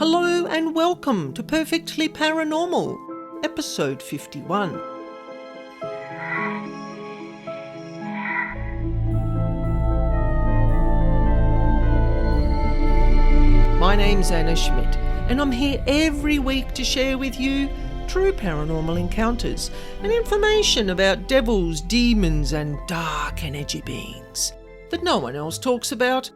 Hello and welcome to Perfectly Paranormal, episode 51. My name's Annaschmidt, and I'm here every week to share with you true paranormal encounters and information about devils, demons and dark energy beings that no one else talks about.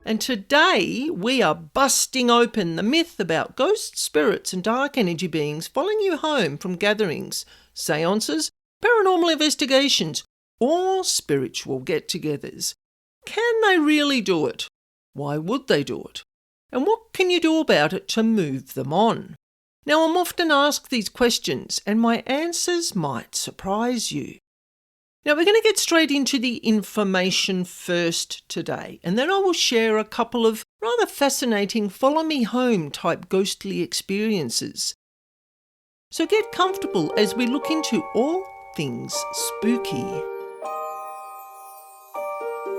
And today we are busting open the myth about ghosts, spirits and dark energy beings following you home from gatherings, seances, paranormal investigations or spiritual get-togethers. Can they really do it? Why would they do it? And what can you do about it to move them on? Now, I'm often asked these questions and my answers might surprise you. Now, we're going to get straight into the information first today, and then I will share a couple of rather fascinating follow me home type ghostly experiences. So get comfortable as we look into all things spooky.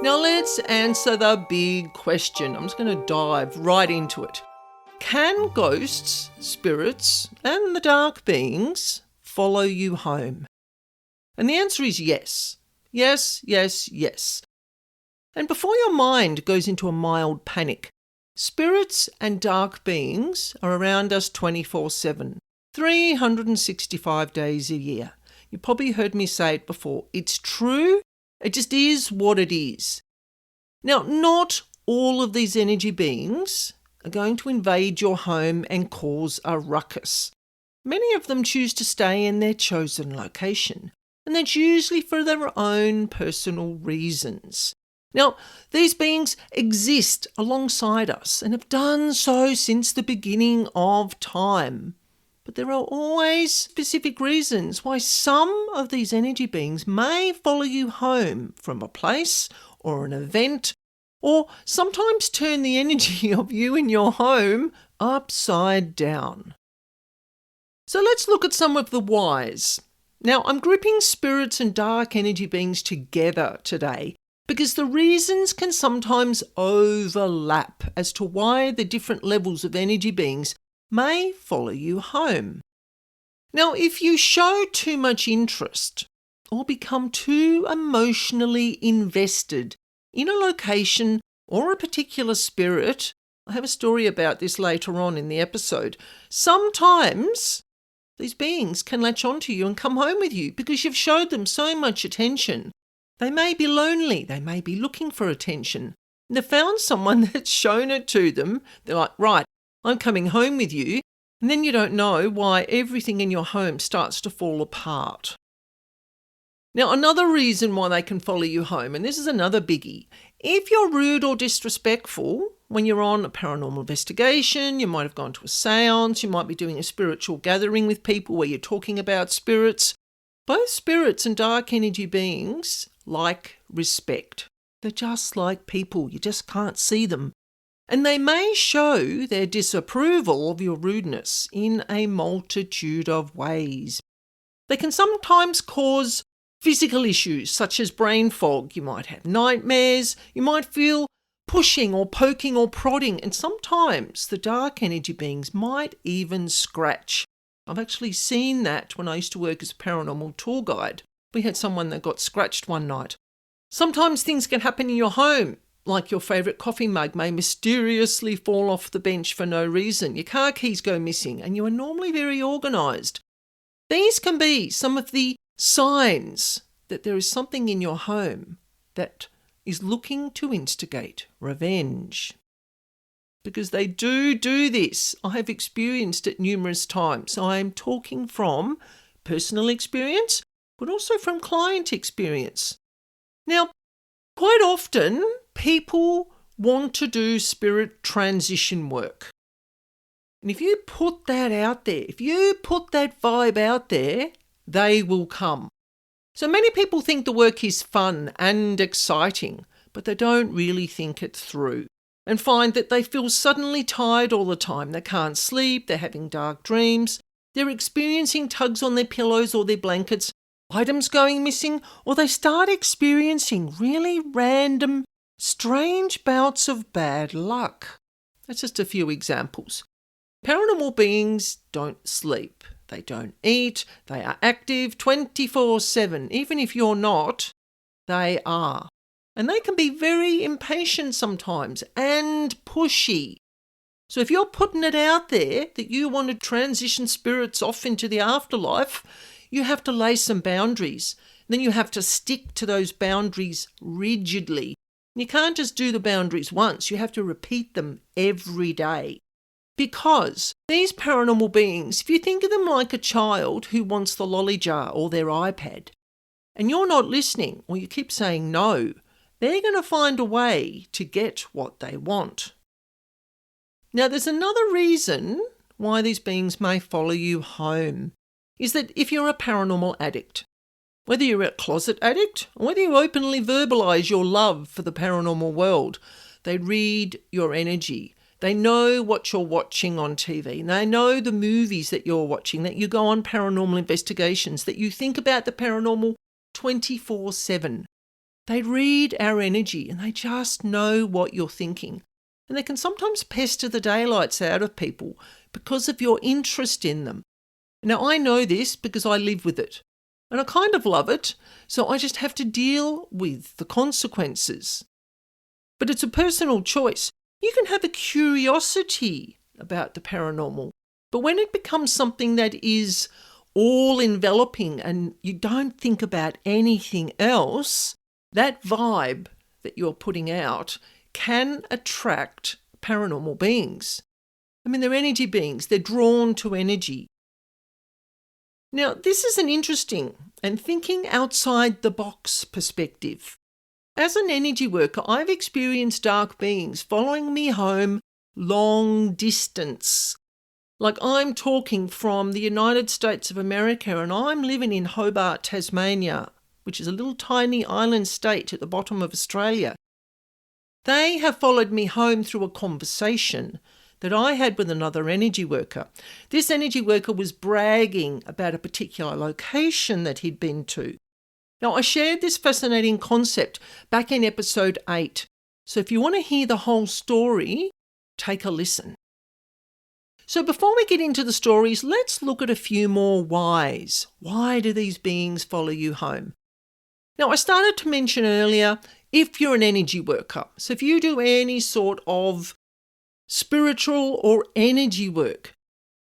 Now let's answer the big question. I'm just going to dive right into it. Can ghosts, spirits, and the dark beings follow you home? And the answer is yes. Yes, yes, yes. And before your mind goes into a mild panic, spirits and dark beings are around us 24/7, 365 days a year. You probably heard me say it before. It's true. It just is what it is. Now, not all of these energy beings are going to invade your home and cause a ruckus. Many of them choose to stay in their chosen location, and that's usually for their own personal reasons. Now, these beings exist alongside us and have done so since the beginning of time. But there are always specific reasons why some of these energy beings may follow you home from a place or an event, or sometimes turn the energy of you in your home upside down. So let's look at some of the whys. Now, I'm grouping spirits and dark energy beings together today because the reasons can sometimes overlap as to why the different levels of energy beings may follow you home. Now, if you show too much interest or become too emotionally invested in a location or a particular spirit, I have a story about this later on in the episode, sometimes these beings can latch onto you and come home with you because you've showed them so much attention. They may be lonely, they may be looking for attention. They've found someone that's shown it to them. They're like, right, I'm coming home with you. And then you don't know why everything in your home starts to fall apart. Now, another reason why they can follow you home, and this is another biggie, if you're rude or disrespectful when you're on a paranormal investigation, you might have gone to a seance, you might be doing a spiritual gathering with people where you're talking about spirits. Both spirits and dark energy beings like respect. They're just like people, you just can't see them. And they may show their disapproval of your rudeness in a multitude of ways. They can sometimes cause physical issues such as brain fog. You might have nightmares, you might feel pushing or poking or prodding, and sometimes the dark energy beings might even scratch. I've actually seen that when I used to work as a paranormal tour guide. We had someone that got scratched one night. Sometimes things can happen in your home, like your favourite coffee mug may mysteriously fall off the bench for no reason, your car keys go missing, and you are normally very organised. These can be some of the signs that there is something in your home that is looking to instigate revenge. Because they do this. I have experienced it numerous times. I am talking from personal experience, but also from client experience. Now, quite often, people want to do spirit transition work. And if you put that out there, if you put that vibe out there, they will come. So many people think the work is fun and exciting, but they don't really think it through and find that they feel suddenly tired all the time. They can't sleep, they're having dark dreams, they're experiencing tugs on their pillows or their blankets, items going missing, or they start experiencing really random, strange bouts of bad luck. That's just a few examples. Paranormal beings don't sleep. They don't eat. They are active 24/7. Even if you're not, they are. And they can be very impatient sometimes and pushy. So if you're putting it out there that you want to transition spirits off into the afterlife, you have to lay some boundaries. Then you have to stick to those boundaries rigidly. You can't just do the boundaries once. You have to repeat them every day. Because these paranormal beings, if you think of them like a child who wants the lolly jar or their iPad, and you're not listening or you keep saying no, they're going to find a way to get what they want. Now, there's another reason why these beings may follow you home, is that if you're a paranormal addict, whether you're a closet addict or whether you openly verbalise your love for the paranormal world, they read your energy. They know what you're watching on TV. They know the movies that you're watching, that you go on paranormal investigations, that you think about the paranormal 24/7. They read our energy and they just know what you're thinking. And they can sometimes pester the daylights out of people because of your interest in them. Now, I know this because I live with it. And I kind of love it, so I just have to deal with the consequences. But it's a personal choice. You can have a curiosity about the paranormal, but when it becomes something that is all-enveloping and you don't think about anything else, that vibe that you're putting out can attract paranormal beings. I mean, they're energy beings. They're drawn to energy. Now, this is an interesting and thinking outside the box perspective. As an energy worker, I've experienced dark beings following me home long distance. Like I'm talking from the United States of America and I'm living in Hobart, Tasmania, which is a little tiny island state at the bottom of Australia. They have followed me home through a conversation that I had with another energy worker. This energy worker was bragging about a particular location that he'd been to. Now, I shared this fascinating concept back in episode 8. So if you want to hear the whole story, take a listen. So before we get into the stories, let's look at a few more whys. Why do these beings follow you home? Now, I started to mention earlier, if you're an energy worker, so if you do any sort of spiritual or energy work,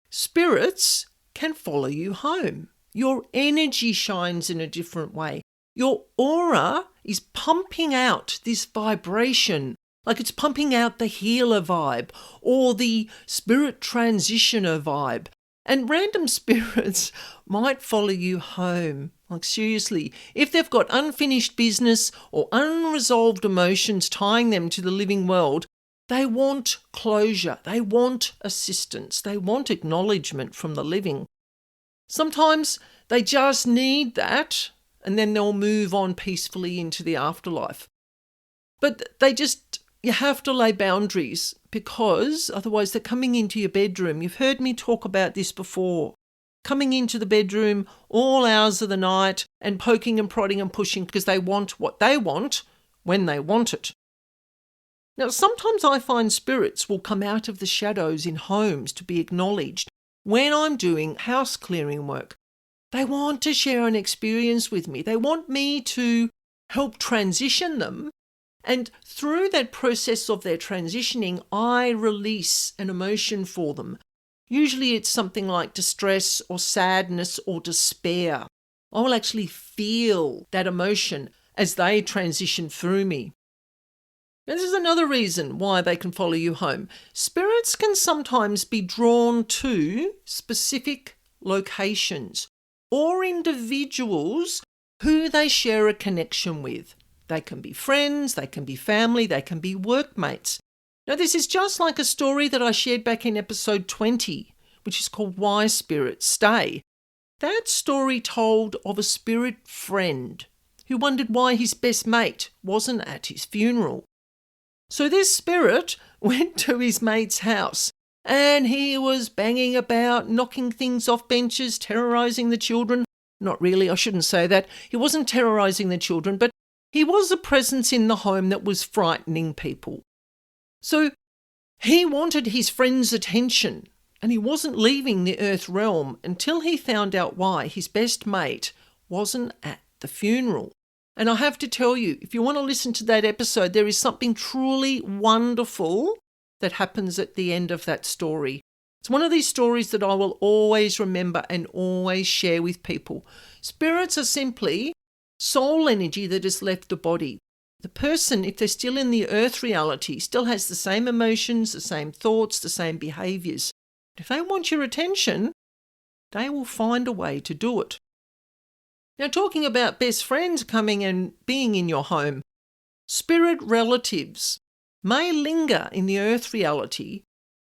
spirits can follow you home. Your energy shines in a different way. Your aura is pumping out this vibration, like it's pumping out the healer vibe or the spirit transitioner vibe. And random spirits might follow you home. Like seriously, if they've got unfinished business or unresolved emotions tying them to the living world, they want closure, they want assistance, they want acknowledgement from the living. Sometimes they just need that and then they'll move on peacefully into the afterlife. But you have to lay boundaries because otherwise they're coming into your bedroom. You've heard me talk about this before. Coming into the bedroom all hours of the night and poking and prodding and pushing because they want what they want when they want it. Now, sometimes I find spirits will come out of the shadows in homes to be acknowledged when I'm doing house clearing work. They want to share an experience with me. They want me to help transition them. And through that process of their transitioning, I release an emotion for them. Usually it's something like distress or sadness or despair. I will actually feel that emotion as they transition through me. And this is another reason why they can follow you home. Spirits can sometimes be drawn to specific locations or individuals who they share a connection with. They can be friends, they can be family, they can be workmates. Now, this is just like a story that I shared back in episode 20, which is called Why Spirits Stay. That story told of a spirit friend who wondered why his best mate wasn't at his funeral. So this spirit went to his mate's house and he was banging about, knocking things off benches, terrorising the children. Not really, I shouldn't say that. He wasn't terrorising the children, but he was a presence in the home that was frightening people. So he wanted his friend's attention and he wasn't leaving the earth realm until he found out why his best mate wasn't at the funeral. And I have to tell you, if you want to listen to that episode, there is something truly wonderful that happens at the end of that story. It's one of these stories that I will always remember and always share with people. Spirits are simply soul energy that has left the body. The person, if they're still in the earth reality, still has the same emotions, the same thoughts, the same behaviours. If they want your attention, they will find a way to do it. Now, talking about best friends coming and being in your home, spirit relatives may linger in the earth reality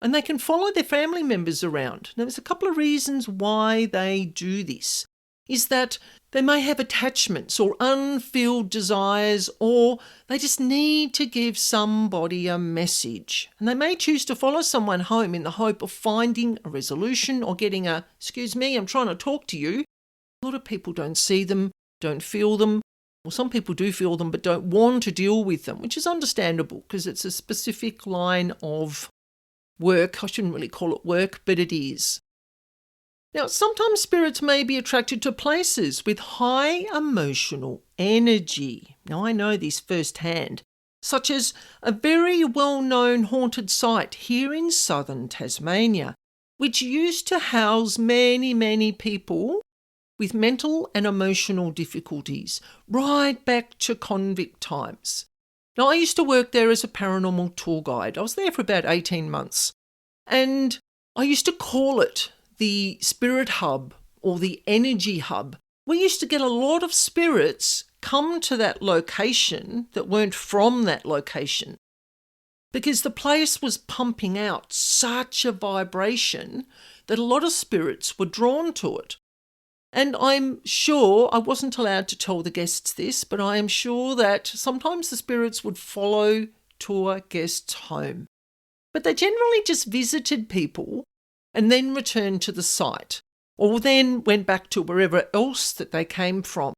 and they can follow their family members around. Now, there's a couple of reasons why they do this. Is that they may have attachments or unfilled desires, or they just need to give somebody a message. And they may choose to follow someone home in the hope of finding a resolution or getting a, "Excuse me, I'm trying to talk to you." A lot of people don't see them, don't feel them. Well, some people do feel them but don't want to deal with them, which is understandable because it's a specific line of work. I shouldn't really call it work, but it is. Now, sometimes spirits may be attracted to places with high emotional energy. Now, I know this firsthand, such as a very well-known haunted site here in southern Tasmania, which used to house many, many people with mental and emotional difficulties, right back to convict times. Now, I used to work there as a paranormal tour guide. I was there for about 18 months. And I used to call it the spirit hub or the energy hub. We used to get a lot of spirits come to that location that weren't from that location because the place was pumping out such a vibration that a lot of spirits were drawn to it. And I'm sure, I wasn't allowed to tell the guests this, but I am sure that sometimes the spirits would follow tour guests home. But they generally just visited people and then returned to the site, or then went back to wherever else that they came from.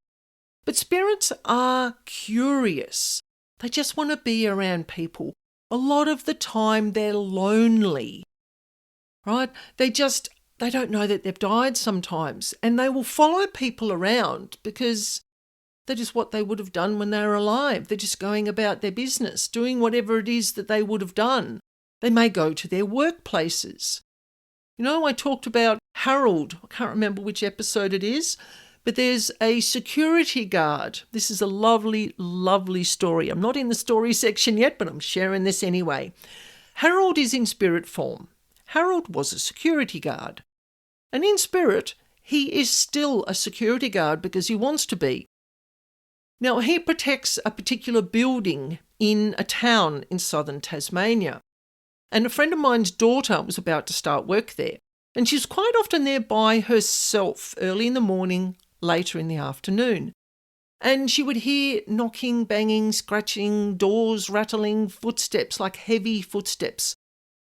But spirits are curious. They just want to be around people. A lot of the time they're lonely, right? They don't know that they've died sometimes, and they will follow people around because that is what they would have done when they were alive. They're just going about their business, doing whatever it is that they would have done. They may go to their workplaces. You know, I talked about Harold. I can't remember which episode it is, but there's a security guard. This is a lovely, lovely story. I'm not in the story section yet, but I'm sharing this anyway. Harold is in spirit form. Harold was a security guard. And in spirit, he is still a security guard because he wants to be. Now, he protects a particular building in a town in southern Tasmania. And a friend of mine's daughter was about to start work there. And she's quite often there by herself, early in the morning, later in the afternoon. And she would hear knocking, banging, scratching, doors rattling, footsteps, like heavy footsteps.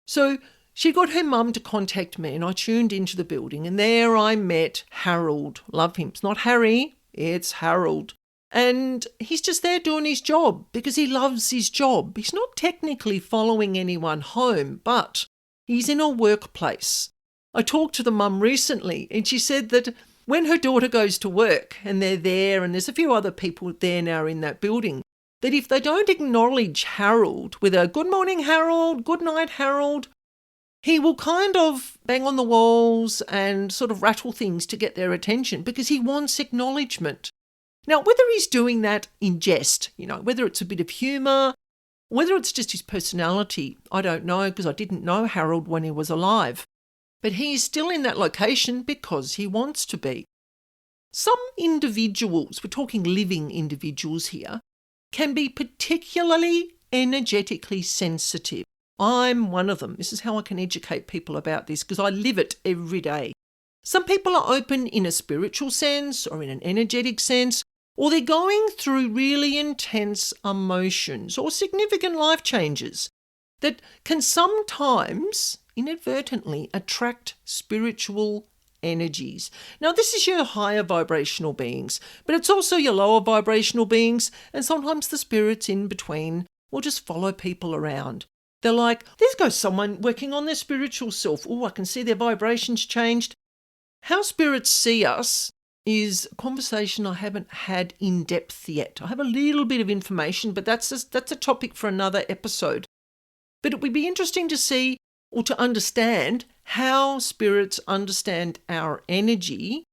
So she got her mum to contact me and I tuned into the building and there I met Harold. Love him. It's not Harry, it's Harold. And he's just there doing his job because he loves his job. He's not technically following anyone home, but he's in a workplace. I talked to the mum recently and she said that when her daughter goes to work and they're there and there's a few other people there now in that building, that if they don't acknowledge Harold with a "Good morning, Harold," "Good night, Harold," he will kind of bang on the walls and sort of rattle things to get their attention because he wants acknowledgement. Now, whether he's doing that in jest, whether it's a bit of humour, whether it's just his personality, I don't know because I didn't know Harold when he was alive. But he's still in that location because he wants to be. Some individuals, we're talking living individuals here, can be particularly energetically sensitive. I'm one of them. This is how I can educate people about this because I live it every day. Some people are open in a spiritual sense or in an energetic sense, or they're going through really intense emotions or significant life changes that can sometimes inadvertently attract spiritual energies. Now, this is your higher vibrational beings, but it's also your lower vibrational beings, and sometimes the spirits in between will just follow people around. They're like, there goes someone working on their spiritual self. Oh, I can see their vibrations changed. How spirits see us is a conversation I haven't had in depth yet. I have a little bit of information, but that's a topic for another episode. But it would be interesting to see or to understand how spirits understand our energy.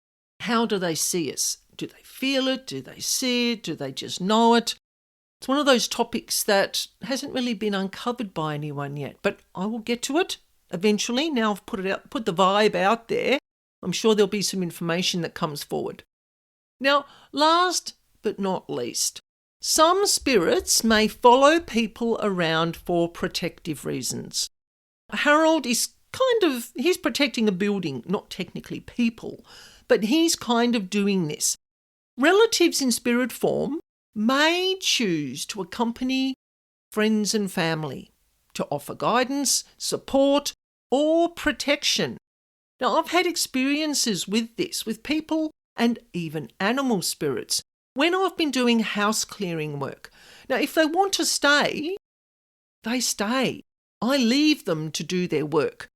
How do they see us? Do they feel it? Do they see it? Do they just know it? It's one of those topics that hasn't really been uncovered by anyone yet, but I will get to it eventually. Now I've put the vibe out there. I'm sure there'll be some information that comes forward. Now, last but not least, some spirits may follow people around for protective reasons. Harold is he's protecting a building, not technically people, but he's kind of doing this. Relatives in spirit form may choose to accompany friends and family to offer guidance, support, or protection. Now, I've had experiences with this, with people and even animal spirits, when I've been doing house clearing work. Now, if they want to stay, they stay. I leave them to do their work.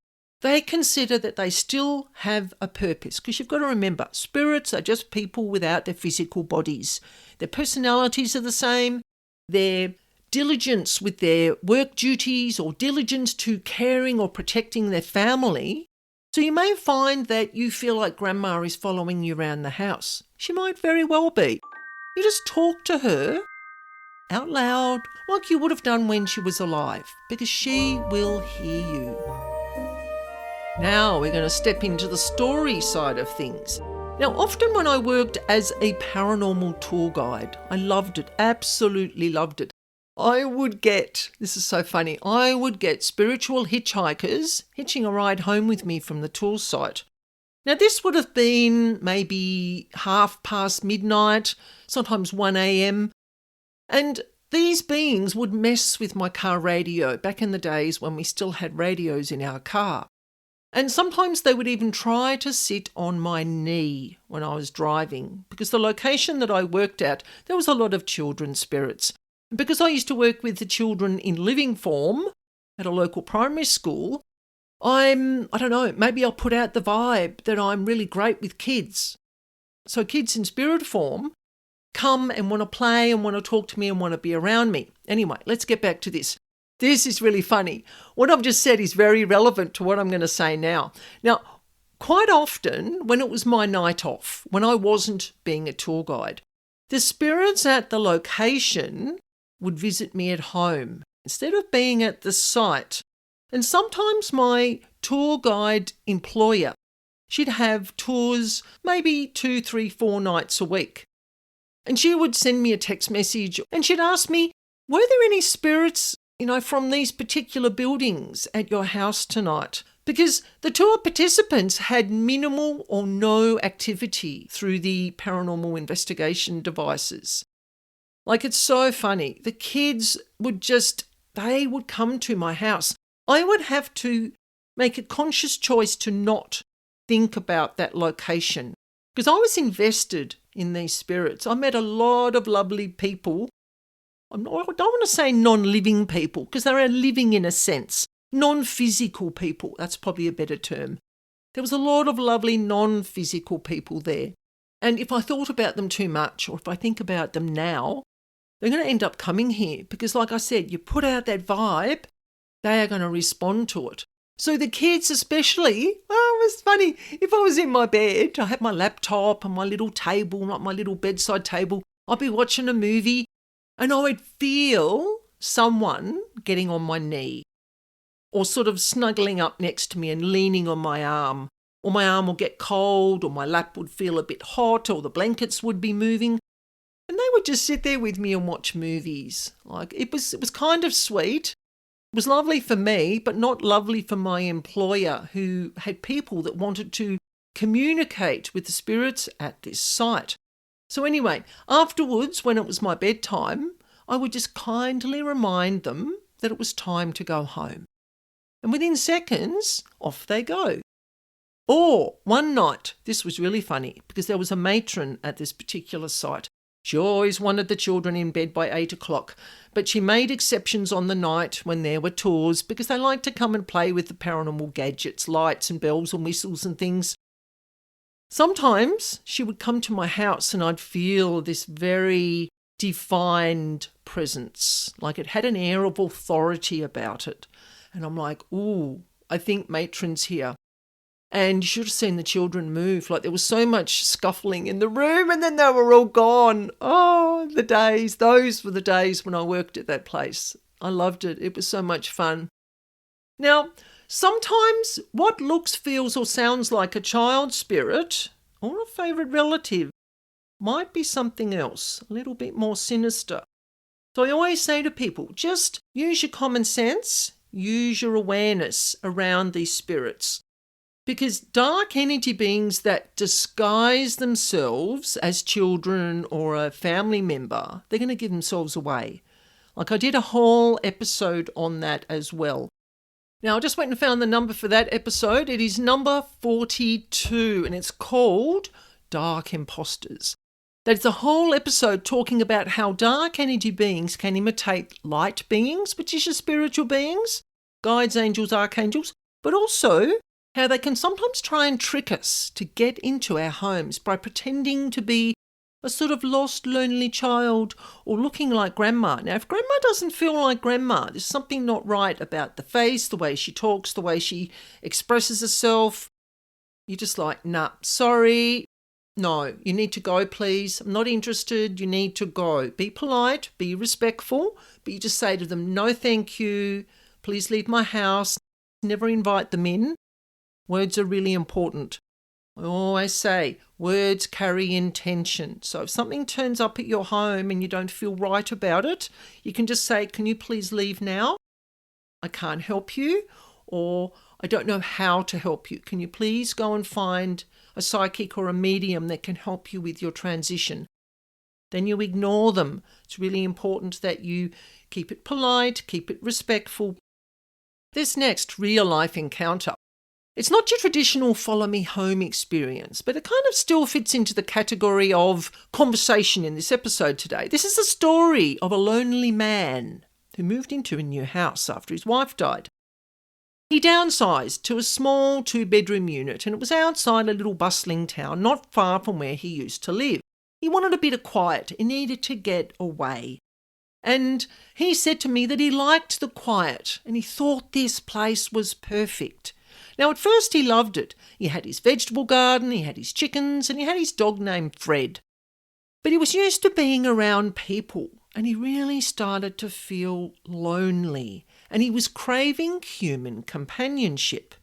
They consider that they still have a purpose, because you've got to remember, spirits are just people without their physical bodies. Their personalities are the same. Their diligence with their work duties or diligence to caring or protecting their family. So you may find that you feel like grandma is following you around the house. She might very well be. You just talk to her out loud like you would have done when she was alive, because she will hear you. Now we're going to step into the story side of things. Now, often when I worked as a paranormal tour guide, I loved it, absolutely loved it. I would get spiritual hitchhikers hitching a ride home with me from the tour site. Now, this would have been maybe midnight, sometimes 1 a.m. And these beings would mess with my car radio back in the days when we still had radios in our car. And sometimes they would even try to sit on my knee when I was driving, because the location that I worked at, there was a lot of children spirits. And because I used to work with the children in living form at a local primary school, I don't know, maybe I'll put out the vibe that I'm really great with kids. So kids in spirit form come and want to play and want to talk to me and want to be around me. Anyway, let's get back to this. This is really funny. What I've just said is very relevant to what I'm going to say now. Now, quite often when it was my night off, when I wasn't being a tour guide, the spirits at the location would visit me at home instead of being at the site. And sometimes my tour guide employer, she'd have tours maybe 2, 3, 4 nights a week. And she would send me a text message and she'd ask me, were there any spirits, from these particular buildings at your house tonight? Because the tour participants had minimal or no activity through the paranormal investigation devices. Like, it's so funny. The kids they would come to my house. I would have to make a conscious choice to not think about that location because I was invested in these spirits. I met a lot of lovely people. I don't want to say non-living people because they are living in a sense. Non-physical people, that's probably a better term. There was a lot of lovely non-physical people there. And if I thought about them too much, or if I think about them now, they're going to end up coming here because, like I said, you put out that vibe, they are going to respond to it. So the kids especially, it was funny. If I was in my bed, I had my laptop and my little table, not my little bedside table, I'd be watching a movie and I would feel someone getting on my knee or sort of snuggling up next to me and leaning on my arm. Or my arm will get cold, or my lap would feel a bit hot, or the blankets would be moving. And they would just sit there with me and watch movies. Like it was kind of sweet. It was lovely for me, but not lovely for my employer, who had people that wanted to communicate with the spirits at this site. So anyway, afterwards, when it was my bedtime, I would just kindly remind them that it was time to go home. And within seconds, off they go. Or one night, this was really funny because there was a matron at this particular site, She always wanted the children in bed by 8 o'clock, but she made exceptions on the night when there were tours because they liked to come and play with the paranormal gadgets, lights and bells and whistles and things. Sometimes she would come to my house and I'd feel this very defined presence, like it had an air of authority about it. And I'm like, ooh, I think matron's here. And you should have seen the children move. Like there was so much scuffling in the room and then they were all gone. Oh, the days. Those were the days when I worked at that place. I loved it. It was so much fun. Now, sometimes what looks, feels or sounds like a child spirit or a favourite relative might be something else, a little bit more sinister. So I always say to people, just use your common sense, use your awareness around these spirits. Because dark energy beings that disguise themselves as children or a family member, they're going to give themselves away. Like I did a whole episode on that as well. Now, I just went and found the number for that episode. It is number 42 and it's called Dark Imposters. That's a whole episode talking about how dark energy beings can imitate light beings, which is your spiritual beings, guides, angels, archangels, but also how they can sometimes try and trick us to get into our homes by pretending to be a sort of lost, lonely child or looking like grandma. Now, if grandma doesn't feel like grandma, there's something not right about the face, the way she talks, the way she expresses herself. You're just like, nah, sorry. No, you need to go, please. I'm not interested. You need to go. Be polite, be respectful, but you just say to them, no, thank you. Please leave my house. Never invite them in. Words are really important. I always say words carry intention. So if something turns up at your home and you don't feel right about it, you can just say, can you please leave now? I can't help you, or I don't know how to help you. Can you please go and find a psychic or a medium that can help you with your transition? Then you ignore them. It's really important that you keep it polite, keep it respectful. This next real life encounter. It's not your traditional follow me home experience, but it kind of still fits into the category of conversation in this episode today. This is the story of a lonely man who moved into a new house after his wife died. He downsized to a small 2-bedroom unit and it was outside a little bustling town not far from where he used to live. He wanted a bit of quiet. He needed to get away. And he said to me that he liked the quiet and he thought this place was perfect. Now, at first he loved it. He had his vegetable garden, he had his chickens, and he had his dog named Fred. But he was used to being around people, and he really started to feel lonely, and he was craving human companionship.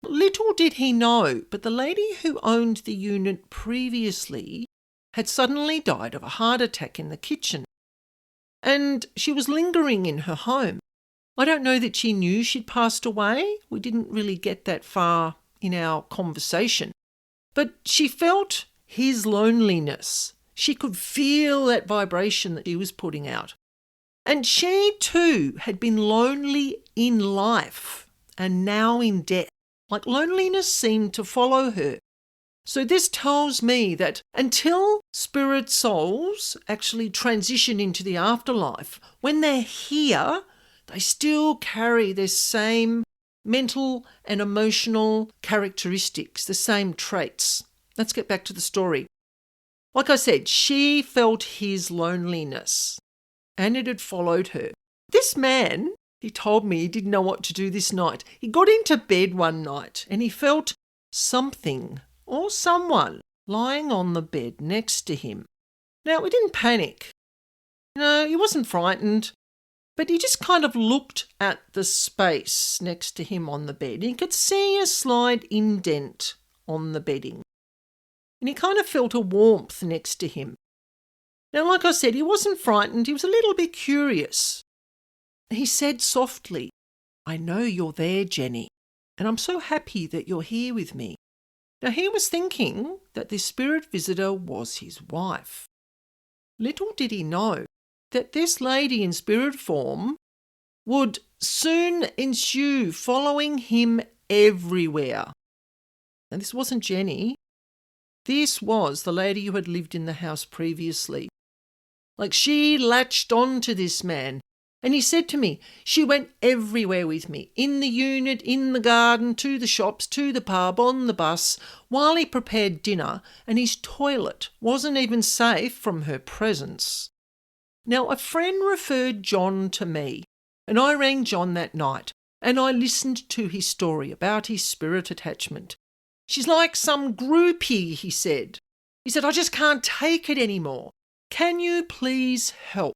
Little did he know, but the lady who owned the unit previously had suddenly died of a heart attack in the kitchen, and she was lingering in her home. I don't know that she knew she'd passed away. We didn't really get that far in our conversation. But she felt his loneliness. She could feel that vibration that he was putting out. And she too had been lonely in life and now in death. Like loneliness seemed to follow her. So this tells me that until spirit souls actually transition into the afterlife, when they're here, they still carry the same mental and emotional characteristics, the same traits. Let's get back to the story. Like I said, she felt his loneliness and it had followed her. This man, he told me he didn't know what to do this night. He got into bed one night and he felt something or someone lying on the bed next to him. Now, he didn't panic. No, he wasn't frightened. But he just kind of looked at the space next to him on the bed. He could see a slight indent on the bedding. And he kind of felt a warmth next to him. Now, like I said, he wasn't frightened. He was a little bit curious. He said softly, I know you're there, Jenny, and I'm so happy that you're here with me. Now, he was thinking that this spirit visitor was his wife. Little did he know that this lady in spirit form would soon ensue following him everywhere. And this wasn't Jenny. This was the lady who had lived in the house previously. Like, she latched on to this man. And he said to me, she went everywhere with me, in the unit, in the garden, to the shops, to the pub, on the bus, while he prepared dinner, and his toilet wasn't even safe from her presence. Now, a friend referred John to me, and I rang John that night, and I listened to his story about his spirit attachment. She's like some groupie, he said. He said, I just can't take it anymore. Can you please help?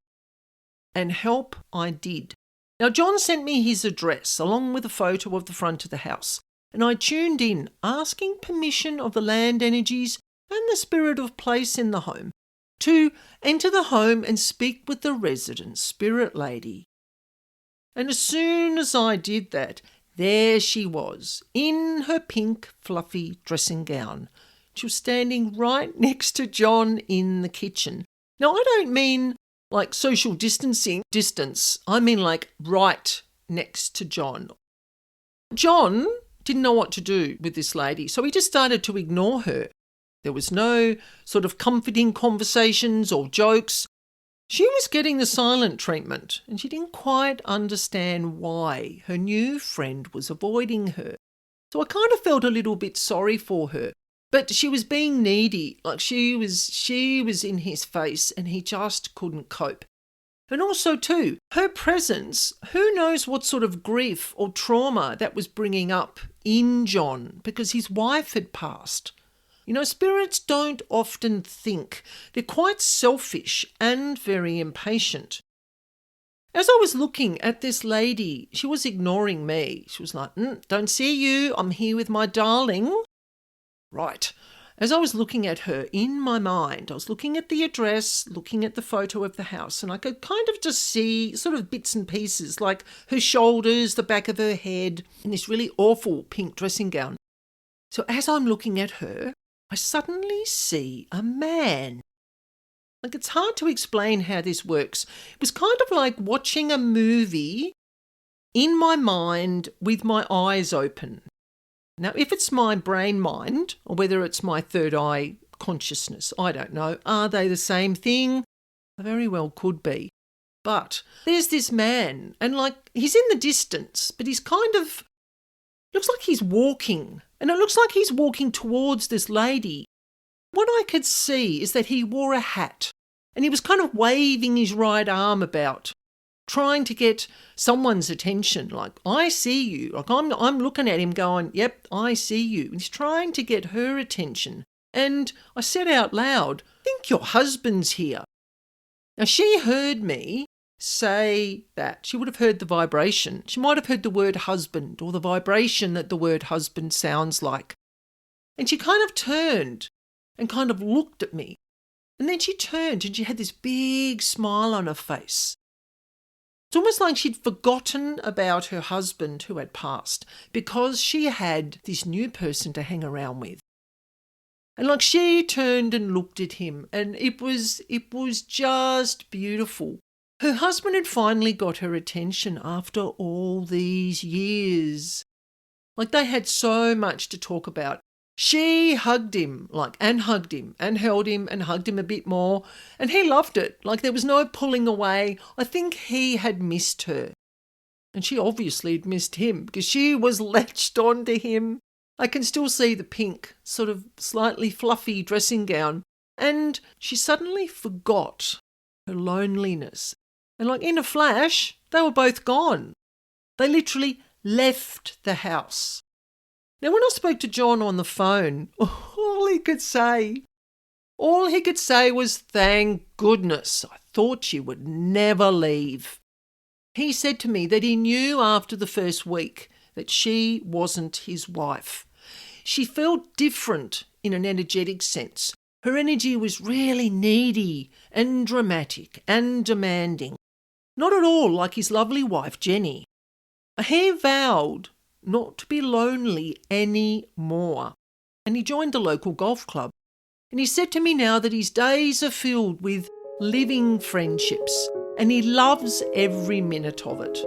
And help I did. Now, John sent me his address along with a photo of the front of the house, and I tuned in, asking permission of the land energies and the spirit of place in the home to enter the home and speak with the resident spirit lady. And as soon as I did that, there she was, in her pink, fluffy dressing gown. She was standing right next to John in the kitchen. Now, I don't mean like social distancing distance. I mean like right next to John. John didn't know what to do with this lady, so he just started to ignore her. There was no sort of comforting conversations or jokes. She was getting the silent treatment, and she didn't quite understand why her new friend was avoiding her. So I kind of felt a little bit sorry for her. But she was being needy, like she was in his face and he just couldn't cope. And also too, her presence, who knows what sort of grief or trauma that was bringing up in John because his wife had passed. You know, spirits don't often think. They're quite selfish and very impatient. As I was looking at this lady, she was ignoring me. She was like, don't see you, I'm here with my darling. Right. As I was looking at her in my mind, I was looking at the address, looking at the photo of the house, and I could kind of just see sort of bits and pieces, like her shoulders, the back of her head, and this really awful pink dressing gown. So as I'm looking at her, I suddenly see a man. Like, it's hard to explain how this works. It was kind of like watching a movie in my mind with my eyes open. Now, if it's my brain mind, or whether it's my third eye consciousness, I don't know. Are they the same thing? They very well could be. But there's this man, and like, he's in the distance, but he's kind of, looks like he's walking, and it looks like he's walking towards this lady. What I could see is that he wore a hat, and he was kind of waving his right arm about, trying to get someone's attention, like, I see you. Like, I'm looking at him going, yep, I see you. He's trying to get her attention. And I said out loud, I think your husband's here. Now, she heard me say that. She would have heard the vibration. She might have heard the word husband or the vibration that the word husband sounds like. And she kind of turned and kind of looked at me. And then she turned and she had this big smile on her face. It's almost like she'd forgotten about her husband who had passed because she had this new person to hang around with. And like, she turned and looked at him, and it was just beautiful. Her husband had finally got her attention after all these years. Like, they had so much to talk about. She hugged him, and held him and hugged him a bit more. And he loved it. Like, there was no pulling away. I think he had missed her. And she obviously had missed him because she was latched onto him. I can still see the pink, sort of slightly fluffy dressing gown. And she suddenly forgot her loneliness. And like, in a flash, they were both gone. They literally left the house. Now, when I spoke to John on the phone, all he could say was, thank goodness, I thought she would never leave. He said to me that he knew after the first week that she wasn't his wife. She felt different in an energetic sense. Her energy was really needy and dramatic and demanding. Not at all like his lovely wife, Jenny. He vowed not to be lonely anymore. And he joined the local golf club. And he said to me now that his days are filled with living friendships and he loves every minute of it.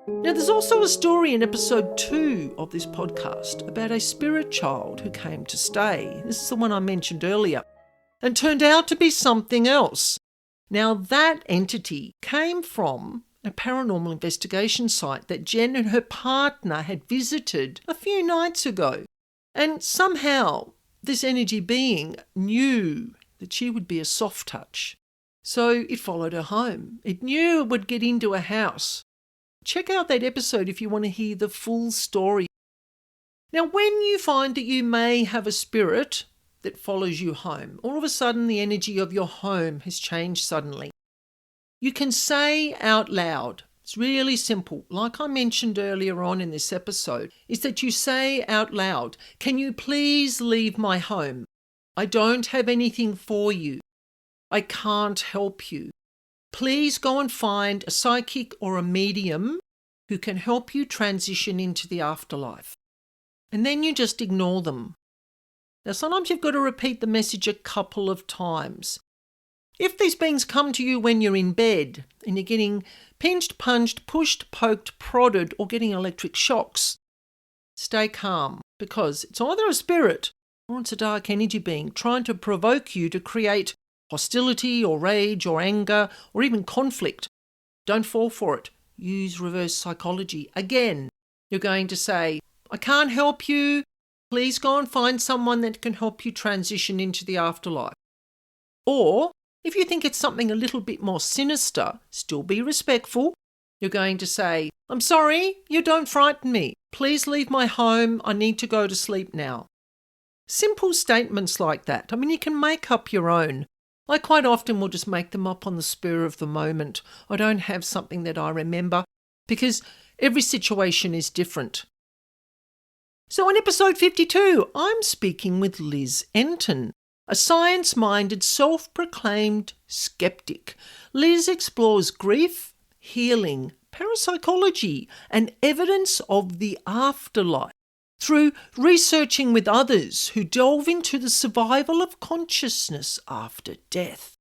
Now, Now, there's also a story in episode 2 of this podcast about a spirit child who came to stay. This is the one I mentioned earlier, and turned out to be something else. Now, that entity came from a paranormal investigation site that Jen and her partner had visited a few nights ago. And somehow this energy being knew that she would be a soft touch. So it followed her home. It knew it would get into a house. Check out that episode if you want to hear the full story. Now, when you find that you may have a spirit that follows you home, all of a sudden the energy of your home has changed suddenly, you can say out loud, it's really simple, like I mentioned earlier on in this episode, is that you say out loud, "Can you please leave my home? I don't have anything for you. I can't help you. Please go and find a psychic or a medium who can help you transition into the afterlife." And then you just ignore them. Now, sometimes you've got to repeat the message a couple of times. If these beings come to you when you're in bed and you're getting pinched, punched, pushed, poked, prodded, or getting electric shocks, stay calm, because it's either a spirit or it's a dark energy being trying to provoke you to create hostility or rage or anger or even conflict. Don't fall for it. Use reverse psychology. Again, you're going to say, "I can't help you. Please go and find someone that can help you transition into the afterlife." Or, if you think it's something a little bit more sinister, still be respectful. You're going to say, "I'm sorry, you don't frighten me. Please leave my home. I need to go to sleep now." Simple statements like that. I mean, you can make up your own. I quite often will just make them up on the spur of the moment. I don't have something that I remember because every situation is different. So in episode 52, I'm speaking with Liz Enton, a science-minded, self-proclaimed skeptic. Liz explores grief, healing, parapsychology, and evidence of the afterlife through researching with others who delve into the survival of consciousness after death.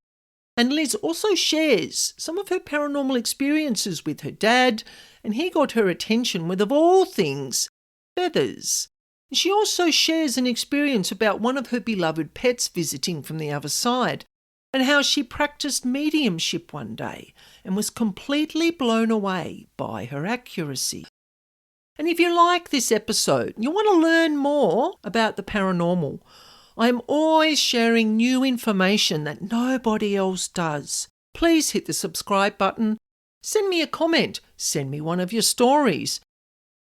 And Liz also shares some of her paranormal experiences with her dad, and he got her attention with, of all things, feathers. She also shares an experience about one of her beloved pets visiting from the other side, and how she practiced mediumship one day and was completely blown away by her accuracy. And if you like this episode, you want to learn more about the paranormal, I am always sharing new information that nobody else does. Please hit the subscribe button, send me a comment, send me one of your stories.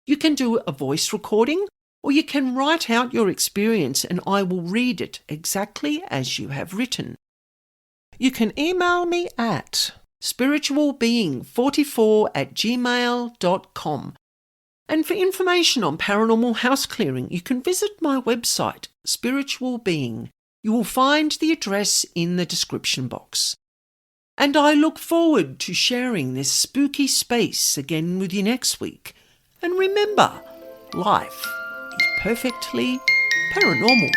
You can do a voice recording, or you can write out your experience and I will read it exactly as you have written. You can email me at spiritualbeing44@gmail.com. And for information on paranormal house clearing, you can visit my website, Spiritual Being. You will find the address in the description box. And I look forward to sharing this spooky space again with you next week. And remember, life is perfectly paranormal.